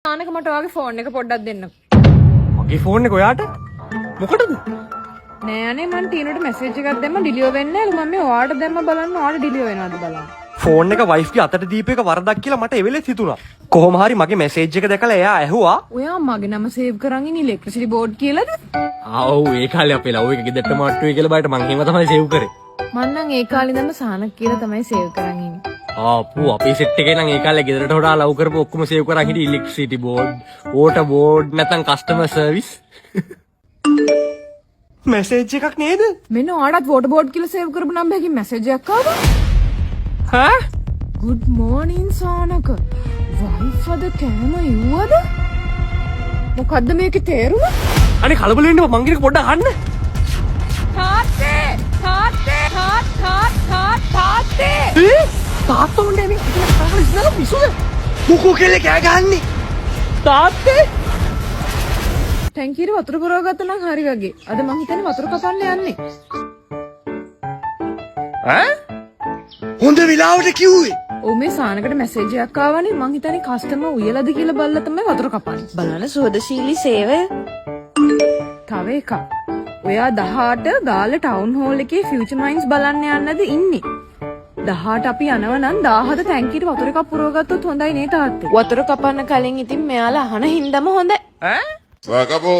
ආනක මට ඔයාගේ ෆෝන් එක පොඩ්ඩක් දෙන්න. මගේ ෆෝන් එක ඔයාට? මොකටද? නෑ අනේ මං ටීනුට මැසේජ් එකක් දැම්ම ඩිලිවර් වෙන්නේ නැහැ. මම මේ ඔයාට දැම්ම බලන්න ඔයාට ඩිලිවර් වෙනවද බලන්න. ෆෝන් එක වයිෆ්ගේ අතට දීප එක වරදක් කියලා මට එවෙලෙත් හිතුණා. කොහොම හරි මගේ මැසේජ් එක දැකලා එයා ඇහුවා. ඔයා මගේ නම සේව් කරන් ඉන්නේ ඉලෙක්ට්‍රිසිටි බෝඩ් කියලාද? ආව් ඒ කාලේ අපේ ලව් එක ගෙදරට මාට්ටුවේ කියලා බයිට මං එහෙම තමයි සේව් කරේ. මං නම් ඒ කාලේ ඉඳන්ම සානක් කියලා තමයි සේව් කරන් ඉන්නේ. ආපු අපේ සෙට් එකේ නම් ඒ කාලේ ගෙදරට හොරා ලව් කරපු ඔක්කොම සේව් කරන් හිටියේ ඉලෙක්ට්‍රිසිටි බෝඩ්, වෝටර් බෝඩ් නැත්නම් කස්ටමර් සර්විස්. මැසේජ් එකක් නේද? මෙන්න ඔයාටත් වෝටර් බෝඩ් කියලා සේව් කරපු නම්බර් එකකින් මැසේජ් එකක් ආවා. හා? Good morning Shanaka. වයිෆ් අද කෑම ඉව්වද? මොකද්ද මේකේ තේරුම? අනේ කලබල වෙන්න මං කියන පොඩ්ඩක් අහන්න. තාත්තේ! තාත්තේ! තාත්තේ! තාත්තා උන්නේ මේ ඉතල ඉස්සලා පිසුද? මොකෝ කෙල්ල කෑ ගහන්නේ? තාත්තේ! ටැංකියට වතුර පුරව ගත්තා නම් හරි වගේ. අද මං හිතන්නේ වතුර කපන්න යන්නේ. ඈ? හොඳ වෙලාවට කිව්වේ. ඔව් මේ සානකට මැසේජ් එකක් ආවනේ. මං හිතන්නේ කස්ටමර් උයලාද කියලා බලලා තමයි වතුර කපන්නේ. බලන්න සුවදශීලී සේවය. තව එකක්. ඔයා 18 ගාල්ල ටවුන් හෝල් එකේ ෆියුචර් මයින්ස් බලන්න යන්නද ඉන්නේ? 18 අපි යනව නම් 17 ටැංකියට වතුර එකක් පුරව ගත්තොත් හොඳයි නේ තාත්තේ. වතුර කපන්න කලින් ඉතින් මෙයාලා අහන හින්දාම හොඳයි. ඈ? Se acabó.